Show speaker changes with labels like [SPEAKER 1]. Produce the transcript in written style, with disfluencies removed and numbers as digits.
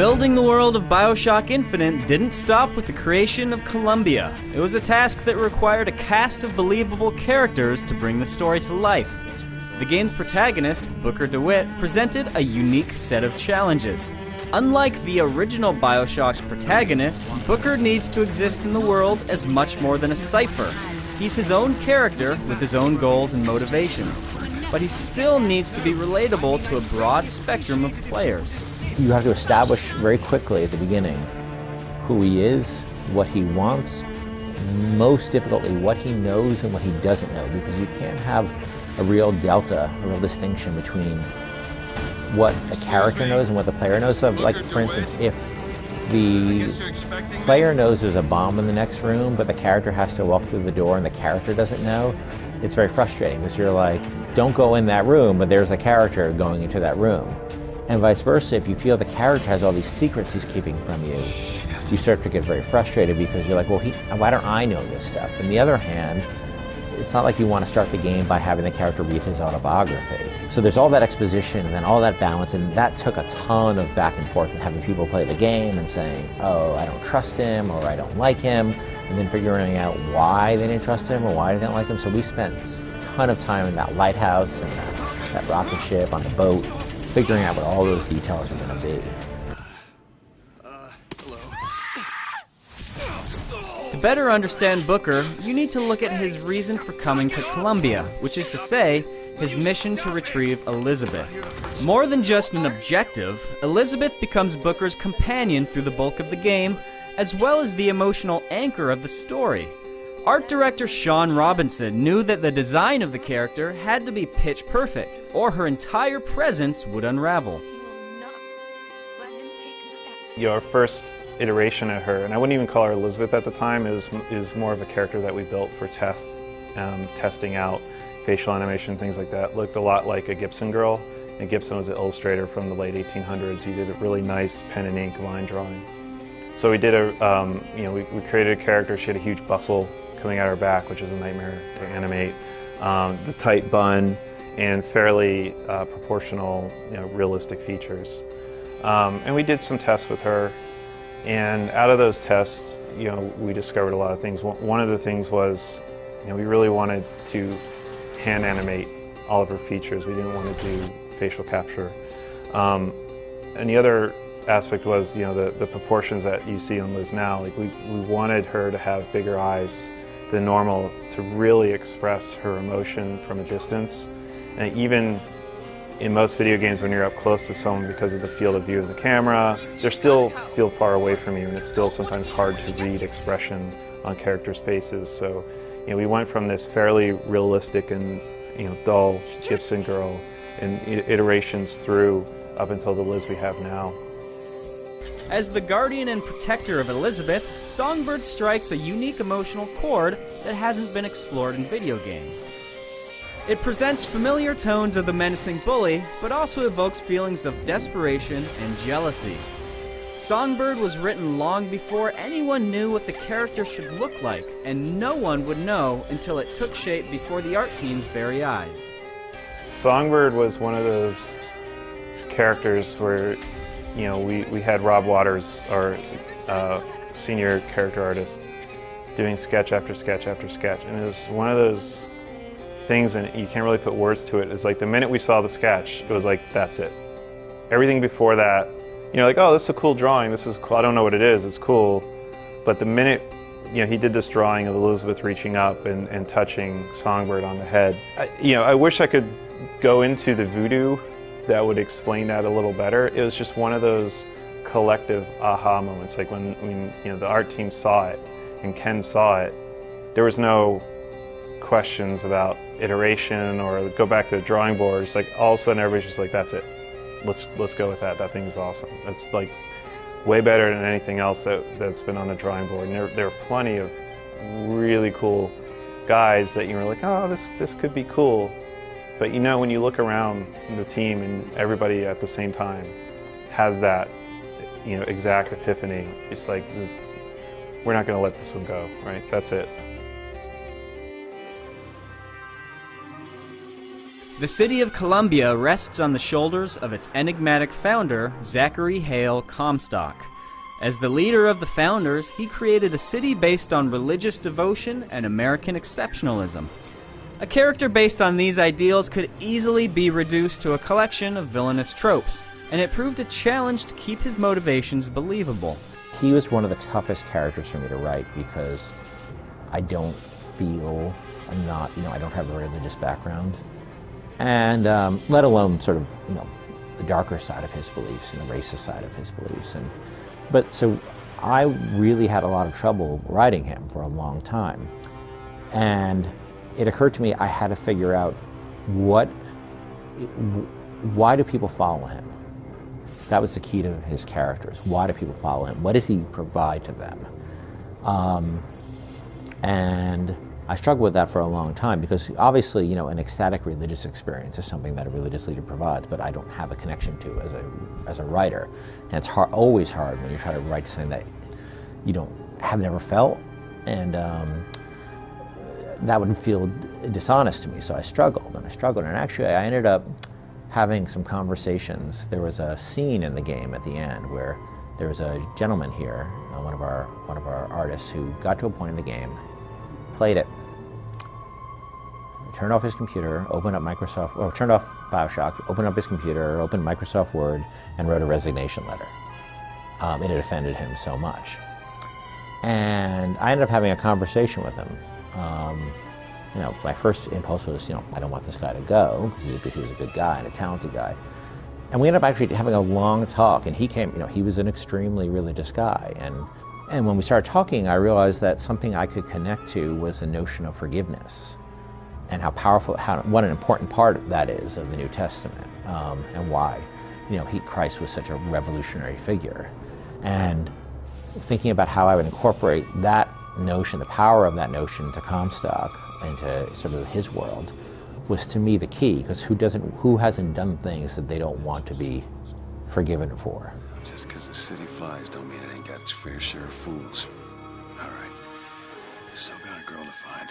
[SPEAKER 1] Building the world of Bioshock Infinite didn't stop with the creation of Columbia. It was a task that required a cast of believable characters to bring the story to life. The game's protagonist, Booker DeWitt, presented a unique set of challenges. Unlike the original Bioshock's protagonist, Booker needs to exist in the world as much more than a cipher. He's his own character with his own goals and motivations, but he still needs to be relatable to a broad spectrum of players.
[SPEAKER 2] You have to establish very quickly at the beginning who he is, what he wants, most difficultly what he knows and what he doesn't know, because you can't have a real delta, a real distinction between what a character knows and what the player knows. So, like, for instance, if the player knows there's a bomb in the next room, but the character has to walk through the door and the character doesn't know, it's very frustrating, because you're like, don't go in that room, but there's a character going into that room. And vice versa, if you feel the character has all these secrets he's keeping from you, you start to get very frustrated because you're like, well, why don't I know this stuff? On the other hand, it's not like you want to start the game by having the character read his autobiography. So there's all that exposition and then all that balance, and that took a ton of back and forth and having people play the game and saying, oh, I don't trust him, or I don't like him, and then figuring out why they didn't trust him or why they didn't like him. So we spent a ton of time in that lighthouse and that rocket ship on the boat, figuring out what all those details are going to be.
[SPEAKER 1] To better understand Booker, you need to look at his reason for coming to Columbia, which is to say, his mission to retrieve Elizabeth. More than just an objective, Elizabeth becomes Booker's companion through the bulk of the game, as well as the emotional anchor of the story. Art director Sean Robinson knew that the design of the character had to be pitch perfect, or her entire presence would unravel.
[SPEAKER 3] Our first iteration of her, and I wouldn't even call her Elizabeth at the time, is more of a character that we built for tests, testing out facial animation, things like that. Looked a lot like a Gibson girl, and Gibson was an illustrator from the late 1800s. He did a really nice pen and ink line drawing. So we did we created a character. She had a huge bustle coming out her back, which is a nightmare to animate. The tight bun and fairly proportional, realistic features. And we did some tests with her, and out of those tests, we discovered a lot of things. One of the things was, we really wanted to hand animate all of her features. We didn't want to do facial capture. And the other aspect was, the proportions that you see on Liz now. Like we wanted her to have bigger eyes than normal to really express her emotion from a distance. And even in most video games, when you're up close to someone, because of the field of view of the camera, they still feel far away from you, and it's still sometimes hard to read expression on characters' faces. So, we went from this fairly realistic and dull Gibson girl in iterations through up until the Liz we have now.
[SPEAKER 1] As the guardian and protector of Elizabeth, Songbird strikes a unique emotional chord that hasn't been explored in video games. It presents familiar tones of the menacing bully, but also evokes feelings of desperation and jealousy. Songbird was written long before anyone knew what the character should look like, and no one would know until it took shape before the art team's very eyes.
[SPEAKER 3] Songbird was one of those characters where we had Rob Waters, our senior character artist, doing sketch after sketch after sketch, and it was one of those things, and you can't really put words to it. It's like the minute we saw the sketch, it was like, that's it. Everything before that, like, oh, this is a cool drawing, this is cool, I don't know what it is, it's cool. But the minute, he did this drawing of Elizabeth reaching up and touching Songbird on the head. I wish I could go into the voodoo that would explain that a little better. It was just one of those collective aha moments, like when the art team saw it and Ken saw it, there was no questions about iteration or go back to the drawing board. It's like all of a sudden everybody's just like, that's it. Let's go with that. That thing's awesome. It's like way better than anything else that's been on the drawing board. And there are plenty of really cool guys that you're like, oh, this could be cool. But when you look around the team and everybody at the same time has that, exact epiphany, it's like, we're not going to let this one go, right? That's it.
[SPEAKER 1] The city of Columbia rests on the shoulders of its enigmatic founder, Zachary Hale Comstock. As the leader of the founders, he created a city based on religious devotion and American exceptionalism. A character based on these ideals could easily be reduced to a collection of villainous tropes, and it proved a challenge to keep his motivations believable.
[SPEAKER 2] He was one of the toughest characters for me to write because I don't feel, I don't have a religious background. And let alone sort of, the darker side of his beliefs and the racist side of his beliefs. But so I really had a lot of trouble writing him for a long time. And it occurred to me I had to figure out why do people follow him? That was the key to his characters. Why do people follow him? What does he provide to them? And I struggled with that for a long time because obviously, an ecstatic religious experience is something that a religious leader provides, but I don't have a connection to as a writer. And it's always hard when you try to write something that you have never felt, and that would feel dishonest to me. So I struggled, and actually I ended up having some conversations. There was a scene in the game at the end where there was a gentleman here, one of our artists, who got to a point in the game, played it, turned off his computer, turned off Bioshock, opened up his computer, opened Microsoft Word, and wrote a resignation letter. It had offended him so much. And I ended up having a conversation with him. My first impulse was, I don't want this guy to go, because he was a good guy and a talented guy. And we ended up actually having a long talk, and he was an extremely religious guy. And when we started talking, I realized that something I could connect to was the notion of forgiveness, and how powerful, what an important part that is of the New Testament, and why, Christ was such a revolutionary figure. And thinking about how I would incorporate that notion, the power of that notion, to Comstock, into sort of his world, was to me the key, because who hasn't done things that they don't want to be forgiven for?
[SPEAKER 4] Just because the city flies don't mean it ain't got its fair share of fools. All right. Still got a girl to find.